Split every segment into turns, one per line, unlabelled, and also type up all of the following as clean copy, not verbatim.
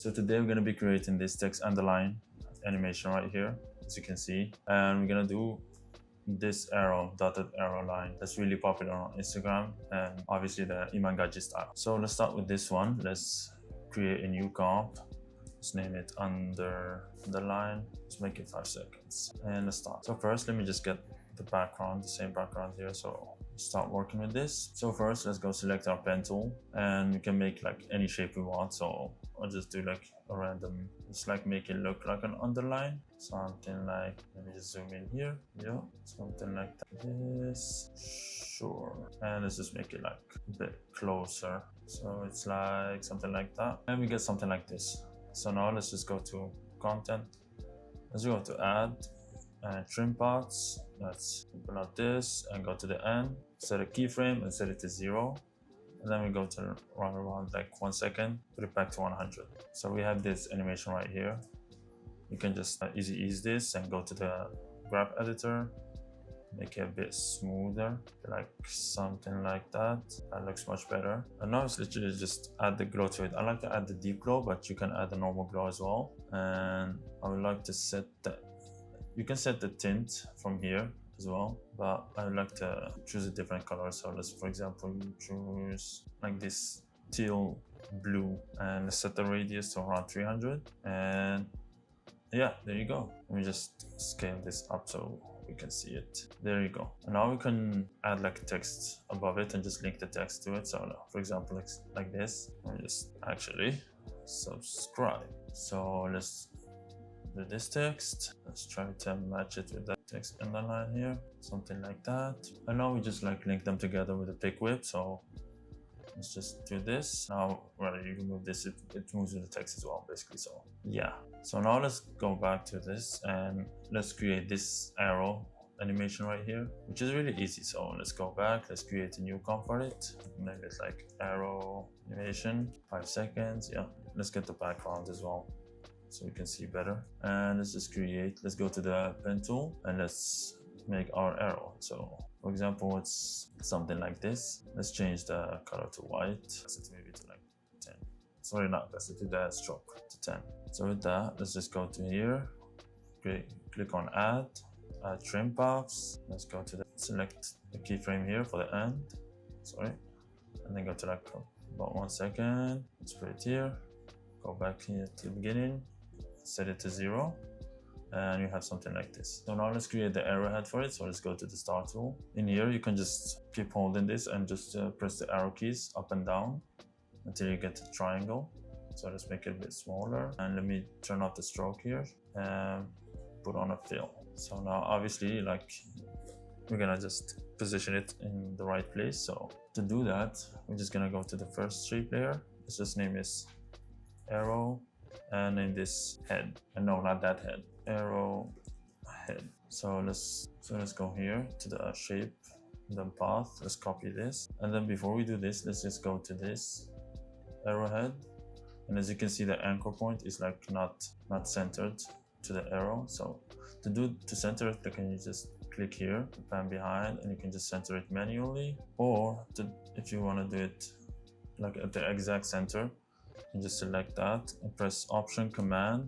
So today we're going to be creating this text underline animation right here, as you can see, and we're going to do this arrow, dotted arrow line that's really popular on Instagram and obviously the imangaji style. So let's start with this one. Let's create a new comp. Let's name it underline. Let's make it 5 seconds and let's start. So first, let me just get the background, the same background here. So start working with this. So first, let's go select our pen tool and we can make like any shape we want. So I'll just do like a random, just like make it look like an underline. Something like, let me just zoom in here. Yeah, something like that. This, sure. And let's just make it like a bit closer. So it's like something like that. And we get something like this. So now let's just go to content. Let's go to add and trim parts. Let's open up this and go to the end. Set a keyframe and set it to 0. And then we go to run around like 1 second, put it back to 100. So we have this animation right here. You can just easy ease this and go to the graph editor. Make it a bit smoother, like something like that. That looks much better. And now it's literally just add the glow to it. I like to add the deep glow, but you can add the normal glow as well. And I would like to set the, you can set the tint from here as well, but I would like to choose a different color. So let's, for example, choose like this teal blue and let's set the radius to around 300. And yeah, there you go. Let me just scale this up so we can see it. There you go. And now we can add like text above it and just link the text to it. So for example, like this, and just actually subscribe. So let's do this text. Let's try to match it with that text underline here, something like that. And now we just like link them together with a pick whip. So let's just do this. Now, well, you remove this, it moves with the text as well, basically. So yeah. So now let's go back to this and let's create this arrow animation right here, which is really easy. So let's go back, let's create a new comp for it. Maybe it's like arrow animation, 5 seconds. Yeah, let's get the background as well so we can see better. And let's just create, let's go to the pen tool and let's make our arrow. So for example, it's something like this. Let's change the color to white. Set it maybe to like 10. Sorry, not let's do the stroke to 10. So with that, let's just go to here, click on add trim paths. Let's go to the select the keyframe here for the end. Sorry, and then go to like about 1 second. Let's put it here. Go back here to the beginning. Set it to 0. And you have something like this. So now let's create the arrowhead for it. So let's go to the star tool. In here, you can just keep holding this and just press the arrow keys up and down until you get the triangle. So let's make it a bit smaller. And let me turn off the stroke here and put on a fill. So now obviously like we're gonna just position it in the right place. So to do that, we're just gonna go to the first shape layer. Let's just name this arrow and name this head. And no, not that head. Arrow head. So let's go here to the shape, the path. Let's copy this, and then before we do this, let's just go to this arrowhead. And as you can see, the anchor point is like not centered to the arrow. So to center it, can you just click here, pan behind, and you can just center it manually. Or if you want to do it like at the exact center, you just select that and press Option, Command,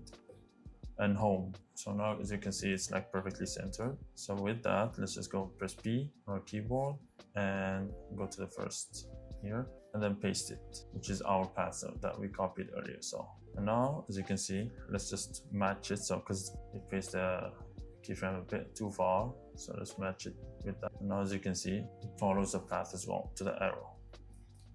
and Home. So now as you can see, it's like perfectly centered. So with that, let's just go press P on our keyboard and go to the first here and then paste it, which is our path that we copied earlier. So and now as you can see, let's just match it. So because it placed the keyframe a bit too far, so let's match it with that. And now as you can see, it follows the path as well to the arrow,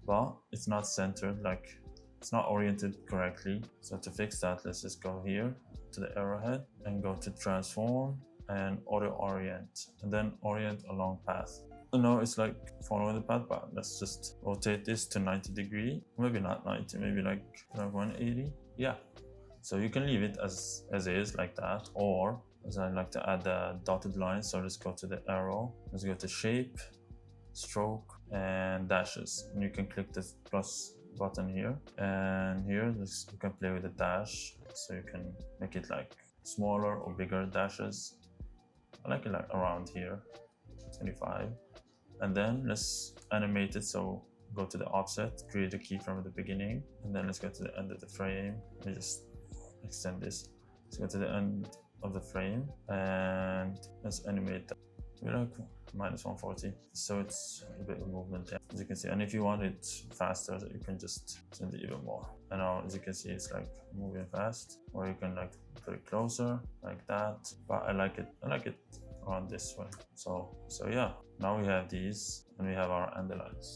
but it's not centered, like it's not oriented correctly. So to fix that, let's just go here to the arrowhead and go to transform and auto orient, and then orient along path. So now it's like following the path, but let's just rotate this to 90 degree, maybe not 90, maybe like 180. Yeah, so you can leave it as is like that, or as I like to add the dotted line. So let's go to the arrow, let's go to shape, stroke, and dashes, and you can click this plus button here, and here you can play with the dash, so you can make it like smaller or bigger dashes. I like it like around here, 25. And then let's animate it so go to the offset, create a keyframe at the beginning, and then let's go to the end of the frame. Let me just extend this. Let's go to the end of the frame and let's animate that. We like -140, so it's a bit of movement there, as you can see. And if you want it faster, you can just send it even more. And now, as you can see, it's like moving fast, or you can like put it closer like that. But I like it around this way. So yeah, now we have these and we have our underlines.